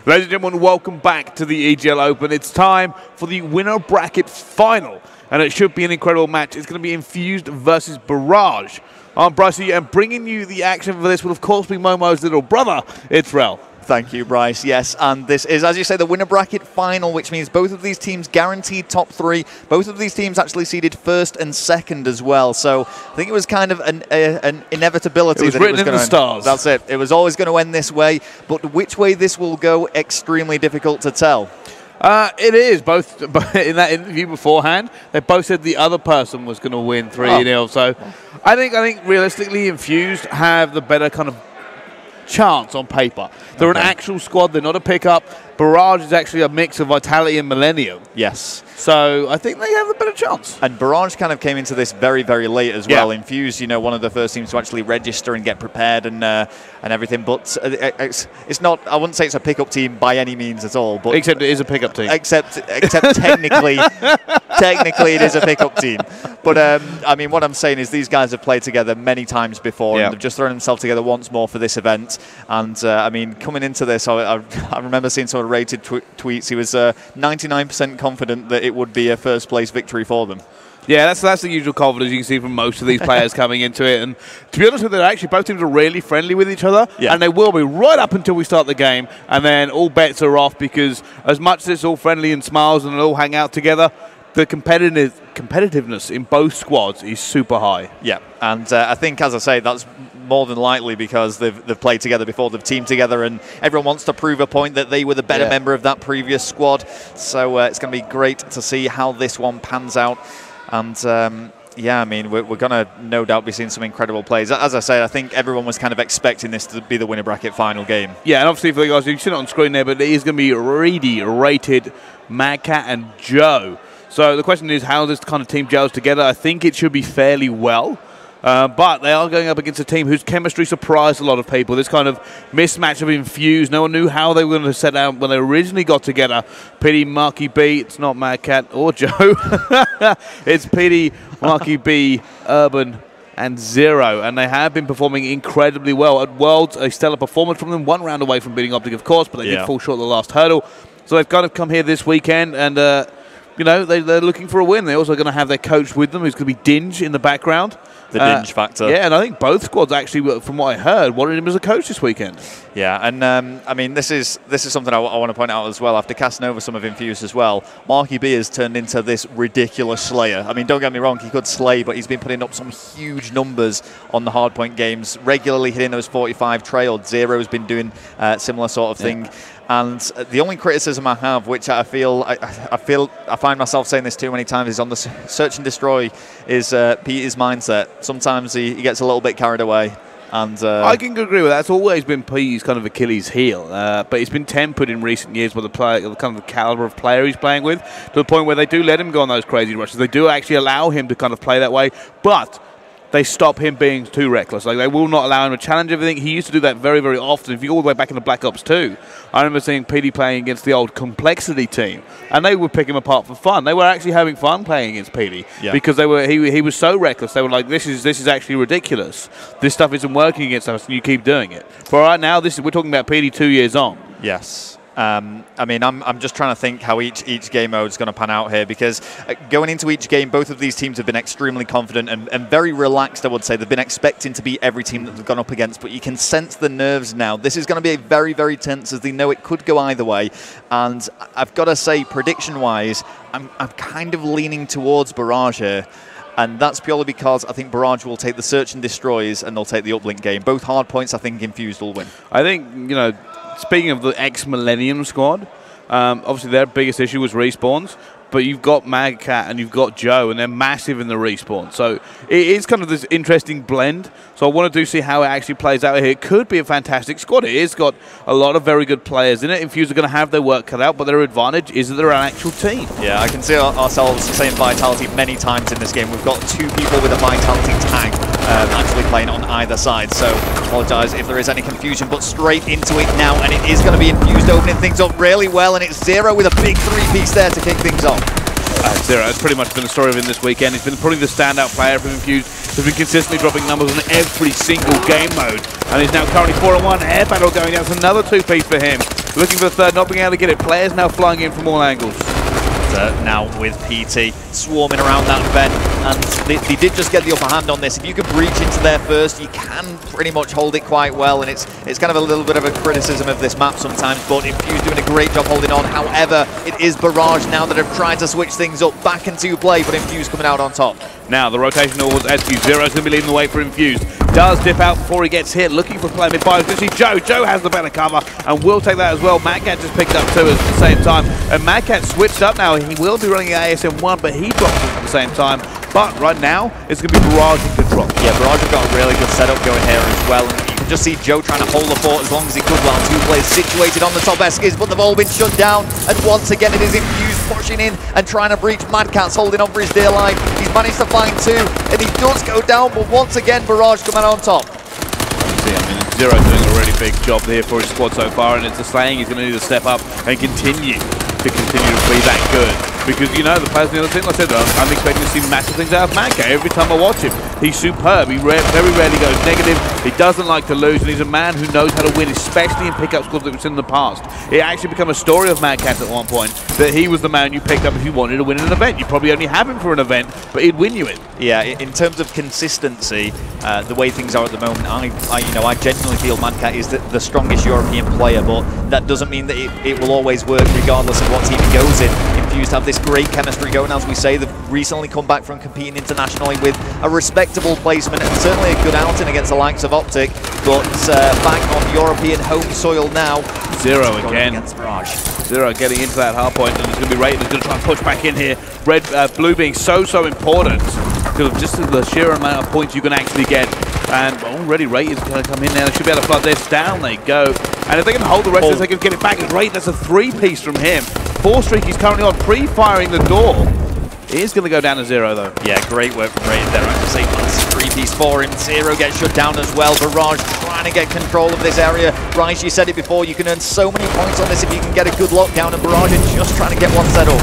Ladies and gentlemen, welcome back to the EGL Open. It's time for the winner bracket final, and it should be an incredible match. It's going to be Infused versus Barrage. I'm Brycey, and bringing you the action for this will, of course, be Momo's little brother. It's Rel. Thank you, Bryce. Yes, and this is, as you say, the winner bracket final, which means both of these teams guaranteed top three. Both of these teams actually seeded first and second as well. So I think it was kind of an inevitability that it was going to end. Stars. That's it. It was always going to end this way. But which way this will go, extremely difficult to tell. It is. Both in that interview beforehand, they both said the other person was going to win 3-0. So I think realistically, Infused have the better kind of chance on paper. They're an actual squad. They're not a pickup. Barrage is actually a mix of Vitality and Millennium. Yes. So I think they have a better chance. And Barrage kind of came into this very, very late as well. Infused, you know, one of the first teams to actually register and get prepared and everything. But it's not. I wouldn't say it's a pickup team by any means at all. But except it is a pickup team. Except technically, technically it is a pickup team. But I mean, what I'm saying is these guys have played together many times before, and they've just thrown themselves together once more for this event. And I mean, coming into this, I remember seeing some rated tweets. He was 99% confident that it would be a first place victory for them. Yeah, that's the usual confidence you can see from most of these players coming into it. And to be honest with you, actually both teams are really friendly with each other, and they will be right up until we start the game, and then all bets are off, because as much as it's all friendly and smiles and they all hang out together, the competitiveness in both squads is super high. Yeah, and I think, as I say, that's more than likely because they've played together before, they've teamed together, and everyone wants to prove a point that they were the better member of that previous squad. So it's going to be great to see how this one pans out. And yeah, I mean, we're going to no doubt be seeing some incredible plays. As I said, I think everyone was kind of expecting this to be the winner bracket final game. Yeah, and obviously for the guys, you've seen it on screen there, but it is going to be Reedy, Rated, Magcat, and Joe. So the question is, how this kind of team gels together? I think it should be fairly well. But they are going up against a team whose chemistry surprised a lot of people. This kind of mismatch of Infused. No one knew how they were going to set out when they originally got together. Pity, Marky B, it's not Mad Cat or Joe. It's Pity, Marky B, Urban, and Zero. And they have been performing incredibly well. At Worlds, a stellar performance from them. 1 round away from beating Optic, of course, but they did fall short of the last hurdle. So they've kind of come here this weekend, and you know, they're looking for a win. They're also going to have their coach with them, who's going to be Dinge in the background. The Dinge factor. Yeah, and I think both squads actually, from what I heard, wanted him as a coach this weekend. Yeah, and I mean, this is something I want to point out as well. After casting over some of Infused as well, Marky B has turned into this ridiculous slayer. I mean, don't get me wrong, he could slay, but he's been putting up some huge numbers on the hardpoint games, regularly hitting those 45 trailed. Zero's been doing similar sort of thing. And the only criticism I have, which I find myself saying this too many times, is on the search and destroy, is Peter's mindset. Sometimes he gets a little bit carried away. And I can agree with that. It's always been Pete's kind of Achilles heel, but he's been tempered in recent years with the kind of the caliber of player he's playing with, to the point where they do let him go on those crazy rushes. They do actually allow him to kind of play that way, but they stop him being too reckless. Like, they will not allow him to challenge everything. He used to do that very, very often. If you go all the way back into Black Ops 2, I remember seeing PD playing against the old Complexity team, and they would pick him apart for fun. They were actually having fun playing against PD because he was so reckless. They were like, this is actually ridiculous. This stuff isn't working against us, and you keep doing it. But right now, we're talking about PD 2 years on. Yes. I mean, I'm just trying to think how each game mode is going to pan out here, because going into each game, both of these teams have been extremely confident and very relaxed, I would say. They've been expecting to beat every team that they've gone up against, but you can sense the nerves now. This is going to be very, very tense, as they know it could go either way. And I've got to say, prediction-wise, I'm kind of leaning towards Barrage here. And that's purely because I think Barrage will take the search and destroys, and they'll take the uplink game. Both hard points, I think Infused will win. I think, you know, speaking of the ex-Millennium squad, obviously their biggest issue was respawns, but you've got Magcat and you've got Joe, and they're massive in the respawn. So it is kind of this interesting blend. So I want to see how it actually plays out here. It could be a fantastic squad. It has got a lot of very good players in it. Infused are going to have their work cut out, but their advantage is that they're an actual team. Yeah, I can see ourselves saying Vitality many times in this game. We've got 2 people with a Vitality tag actually playing on either side. So apologise if there is any confusion, but straight into it now, and it is going to be Infused opening things up really well, and it's Zero with a big 3-piece there to kick things off. Zero has pretty much been the story of him this weekend. He's been probably the standout player from Infused. He's been consistently dropping numbers on every single game mode, and he's now currently 4-1. Air battle going down. It's another 2-piece for him. looking for the third, not being able to get it. Players now flying in from all angles. Now with PT swarming around that vent, and they did just get the upper hand on this. If you can breach into there first, you can pretty much hold it quite well, and it's kind of a little bit of a criticism of this map sometimes, but Infused doing a great job holding on. However, it is Barrage now that have tried to switch things up back into play, but Infused coming out on top. Now the rotation towards SQ. Zero's going to be leading the way for Infused. Does dip out before he gets hit, looking for play mid-fire. You can see Joe. Joe has the better cover, and will take that as well. Madcat just picked up 2 at the same time, and Madcat switched up now. He will be running ASM1, but he drops it at the same time. But right now, it's going to be Barrage in control. Yeah, Barrage have got a really good setup going here as well. And you can just see Joe trying to hold the fort as long as he could while 2 players situated on the top Eskies, but they've all been shut down. And once again, it is Infused pushing in and trying to breach. Madcat's holding on for his dear life. He's managed to find 2, and he does go down, but once again, Barrage coming out on top. Zero's doing a really big job here for his squad so far, and it's a slaying. He's going to need to step up and continue to be that good. Because, you know, the players on the other team, like I said, I'm expecting to see massive things out of Madcat. Every time I watch him, he's superb. He very rarely goes negative. He doesn't like to lose, and he's a man who knows how to win, especially in pickup squads that we've seen in the past. It actually became a story of Madcat at one point, that he was the man you picked up if you wanted to win an event. You probably only have him for an event, but he'd win you it. Yeah, in terms of consistency, the way things are at the moment, I genuinely feel Madcat is the strongest European player, but that doesn't mean that it will always work regardless of what team he goes in. Infused have this great chemistry going, as we say. They've recently come back from competing internationally with a respectable placement and certainly a good outing against the likes of Optic, but back on European home soil now. Zero again. Against Barrage. Zero getting into that hard point, and it's going to be Raiden who's going to try and push back in here. Blue being so important because of just the sheer amount of points you can actually get. And already Raiden's going to come in now. They should be able to flood this. Down they go. And if they can hold the rest of this, they can get it back. It's Raiden, that's a 3-piece from him. 4 streak he's currently on, pre-firing the door. He is going to go down to 0 though. Yeah, great work from Raiden there. I have to say, that's a 3-piece for him. 0 gets shut down as well. Barrage trying to get control of this area. Bryce, you said it before, you can earn so many points on this if you can get a good lockdown, and Barrage is just trying to get one set up.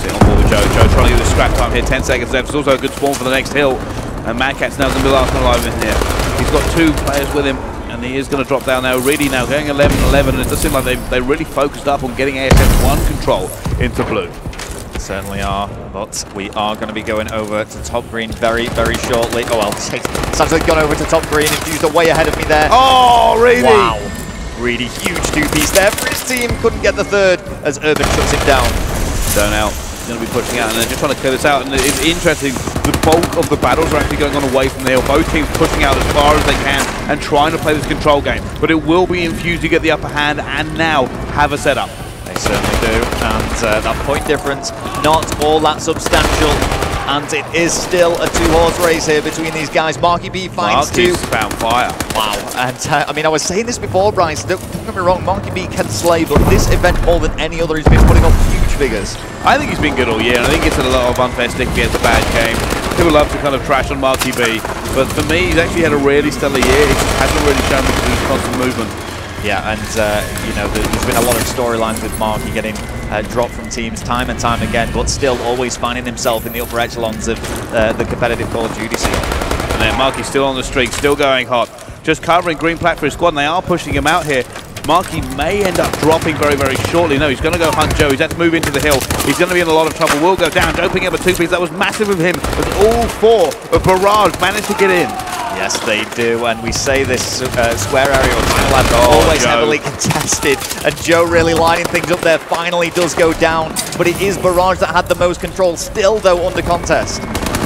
On board with Joe. Joe trying to use the scrap time here. 10 seconds left. It's also a good spawn for the next hill. And Madcat's now going to be the last one alive in here. He's got 2 players with him, and he is going to drop down now. Really now going 11-11, and it does seem like they really focused up on getting ASM1 control into blue. Certainly are, but we are going to be going over to top green very, very shortly. Oh well, it's actually gone over to top green. Infused are way ahead of me there. Oh, really? Wow. Really huge 2-piece there for his team. Couldn't get the 3rd as Urban shuts him down. Down out. Going to be pushing out, and they're just trying to clear this out. And it's interesting, the bulk of the battles are actually going on away from the hill. Both teams pushing out as far as they can and trying to play this control game. But it will be Infused to get the upper hand and now have a setup. They certainly do, and that point difference, not all that substantial. And it is still a 2-horse race here between these guys. Marky B finds 2. Found fire. Wow. And I mean, I was saying this before, Bryce. Don't get me wrong, Marky B can slay, but this event more than any other, he's been putting up huge figures. I think he's been good all year, and I think it's a lot of unfair stick against a bad game. People love to kind of trash on Marky B, but for me, he's actually had a really stellar year. It just hasn't really shown me his constant movement. Yeah, and you know, there's been a lot of storylines with Marky getting dropped from teams time and time again, but still always finding himself in the upper echelons of the competitive Call of Duty scene. And then Marky's still on the streak, still going hot. Just covering green plat for his squad, and they are pushing him out here. Marky may end up dropping very, very shortly. No, he's going to go hunt Joe. He's had to move into the hill. He's going to be in a lot of trouble. Will go down. Joe picking up a 2-piece. That was massive of him. But all 4 of Barrage managed to get in. Yes, they do, and we say this square area or final lab always heavily contested, and Joe really lining things up there. Finally does go down, but it is Barrage that had the most control, still though under contest.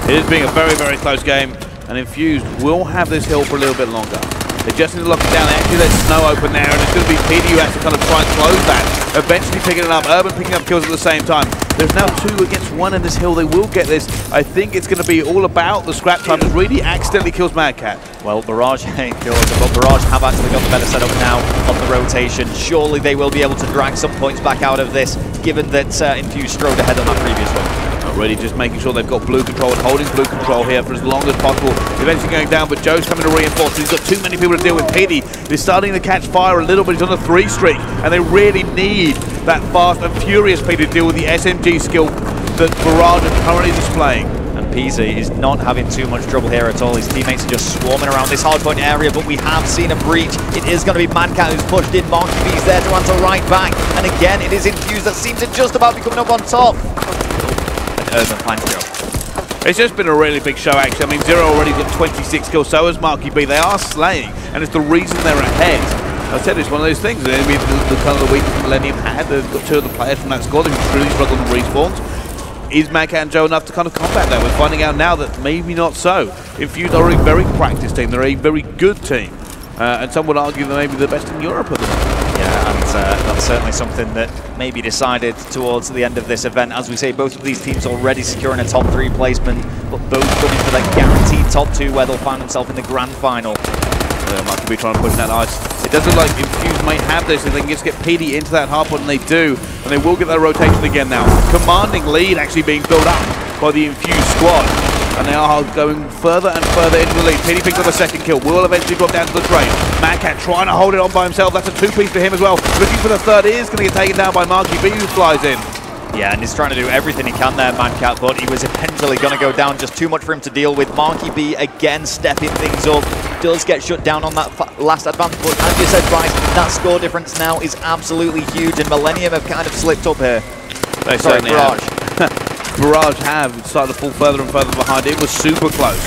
It is being a very, very close game, and Infused will have this hill for a little bit longer. They just need to lock it down. They actually let Snow open there, and it's going to be PD who has to kind of try and close that. Eventually picking it up. Urban picking up kills at the same time. There's now 2 against 1 in this hill. They will get this. I think it's going to be all about the scrap time that really accidentally kills Madcat. Well, Barrage ain't killed him, but Barrage have actually got the better setup now on the rotation. Surely they will be able to drag some points back out of this, given that Infused strode ahead on that previous one. Really just making sure they've got blue control and holding blue control here for as long as possible. Eventually going down, but Joe's coming to reinforce. He's got too many people to deal with. PD is starting to catch fire a little bit. He's on a 3 streak, and they really need that fast and furious PD to deal with the SMG skill that Barrage is currently displaying. And peasy. He's not having too much trouble here at all. His teammates are just swarming around this hardpoint area, but we have seen a breach. It is going to be Madcat who's pushed in. Marky B's there to answer right back. And again, it is Infused that seems to just about be coming up on top. And Urban finds Joe. It's just been a really big show, actually. I mean, Zero already got 26 kills, so has Marky B. They are slaying, and it's the reason they're ahead. I said it's one of those things. I mean, the kind of the weakness Millennium had, they've got two of the players from that squad who really struggled in respawns. Is Madcat and Joe enough to kind of combat that? We're finding out now that maybe not so. Infused are a very practiced team. They're a very good team. And some would argue they're maybe the best in Europe at the moment. Yeah, and that's certainly something that may be decided towards the end of this event. As we say, both of these teams already securing a top 3 placement, but both going for that guaranteed top 2 where they'll find themselves in the grand final. Might be trying to push that ice. It does look like Infused may have this if they can just get PD into that hardpoint, and they do. And they will get that rotation again now. Commanding lead actually being built up by the Infused squad. And they are going further and further into the lead. PD picks up a second kill. Will eventually drop down to the train. Madcat trying to hold it on by himself. That's a 2-piece for him as well. Looking for the third. He is going to get taken down by Marky B, who flies in. Yeah, and he's trying to do everything he can there, Madcat, but he was eventually going to go down. Just too much for him to deal with. Marky B again stepping things up. Does get shut down on that last advance, but as you said, Bryce, that score difference now is absolutely huge, and Millennium have kind of slipped up here. Sorry, Barrage. Barrage have started to fall further and further behind. It was super close.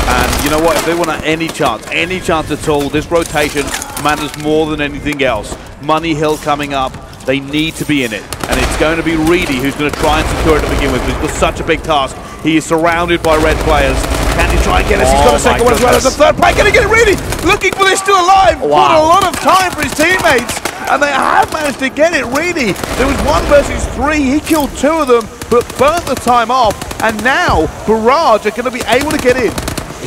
And you know what? If they want any chance at all, this rotation matters more than anything else. Money Hill coming up. They need to be in it. And it's going to be Reedy who's going to try and secure it to begin with. He's got such a big task. He is surrounded by red players. Can he try and get it? He's got a second one as well as a third play. Can he get it? Reedy looking for this, still alive. Wow. Bought a lot of time for his teammates. And they have managed to get it, Reedy. There was 1 versus 3. He killed 2 of them, but burnt the time off. And now Barrage are going to be able to get in.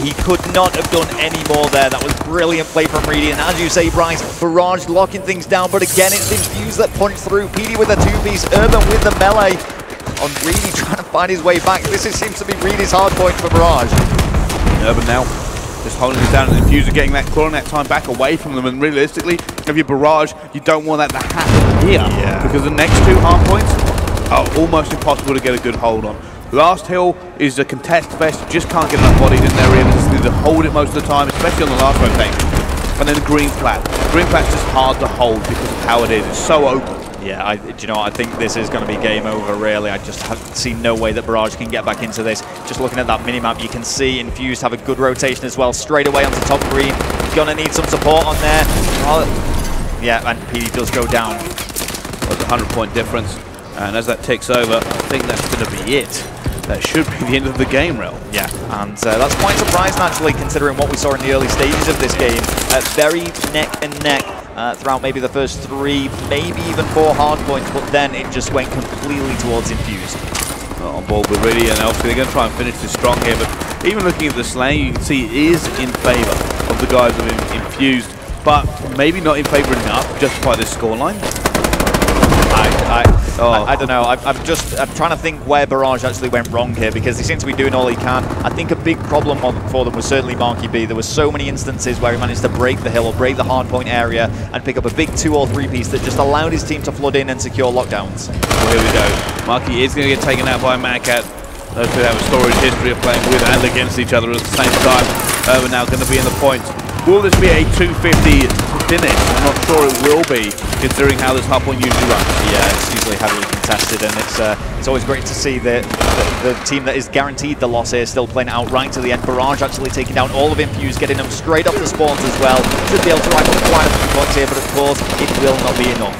He could not have done any more there. That was brilliant play from Reedy. And as you say, Bryce, Barrage locking things down. But again, it's Infused that punched through. PD with a 2-piece, Urban with the melee. On Reedy trying to find his way back. This seems to be Reedy's hard point for Barrage. Urban now just holding it down, and Infused are getting that, clawing that time back away from them. And realistically, if you're Barrage, you don't want that to happen here. Yeah. Because the next 2 hard points are almost impossible to get a good hold on. Last hill is a contest fest. You just can't get enough bodies in there realistically to hold it most of the time, especially on the last rotation. And then the green flat. Green flat's just hard to hold because of how it is. It's so open. Yeah, do you know what? I think this is going to be game over, really. I just have seen no way that Barrage can get back into this. Just looking at that minimap, you can see Infused have a good rotation as well. Straight away onto top green. Gonna need some support on there. Oh, yeah, and PD does go down. There's a 100-point difference. And as that ticks over, I think that's going to be it. That should be the end of the game, Rel. Yeah, and that's quite surprising, actually, considering what we saw in the early stages of this game. Very neck and neck throughout maybe the first 3, maybe even 4 hard points, but then it just went completely towards Infused. Not on board with Reedy, and obviously they're going to try and finish this strong here, but even looking at the slaying, you can see it is in favour of the guys of Infused, but maybe not in favour enough to justify this scoreline. I don't know. I'm trying to think where Barrage actually went wrong here, because he seems to be doing all he can. I think a big problem for them was certainly Marky B. There were so many instances where he managed to break the hill or break the hardpoint area and pick up a big 2 or 3 piece that just allowed his team to flood in and secure lockdowns. Well, here we go. Marky is going to get taken out by Madcat. Those two have a storied history of playing with and against each other at the same time. Urban now going to be in the points. Will this be a 250 finish? I'm not sure it will be, considering how this hardpoint usually runs. Yeah, it's usually heavily contested, and it's always great to see the team that is guaranteed the loss here still playing out right to the end. Barrage actually taking down all of Infused, getting them straight off the spawns as well. Should be able to rifle quite a few points here, but of course, it will not be enough.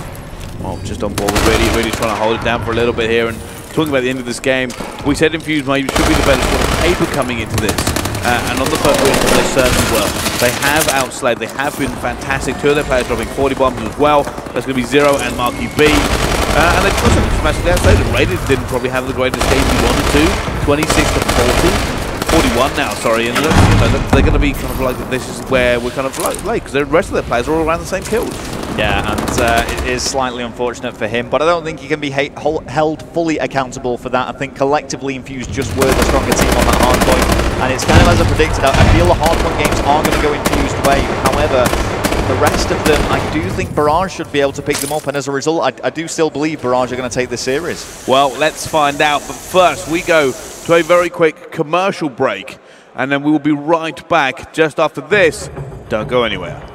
Well, just on board with really trying to hold it down for a little bit here, and talking about the end of this game, we said Infused maybe should be the better squad of paper coming into this. And on the first win, they certainly were. They have outslayed, they have been fantastic. 2 of their players dropping 40 bombs as well. That's going to be Zero and Marky B. And they've also just massively outslayed. Raiders didn't probably have the greatest game we wanted to. 26 to 40. 41 now, sorry. And they're going to be kind of like, this is where we're kind of late, because the rest of their players are all around the same kills. Yeah, and it is slightly unfortunate for him, but I don't think he can be held fully accountable for that. I think collectively Infused just were the stronger team on that hardpoint, and it's kind of as I predicted. I feel the hardpoint games are going to go Infused way. However, the rest of them, I do think Barrage should be able to pick them up, and as a result, I do still believe Barrage are going to take this series. Well, let's find out, but first we go to to a very quick commercial break, and then we will be right back just after this. Don't go anywhere.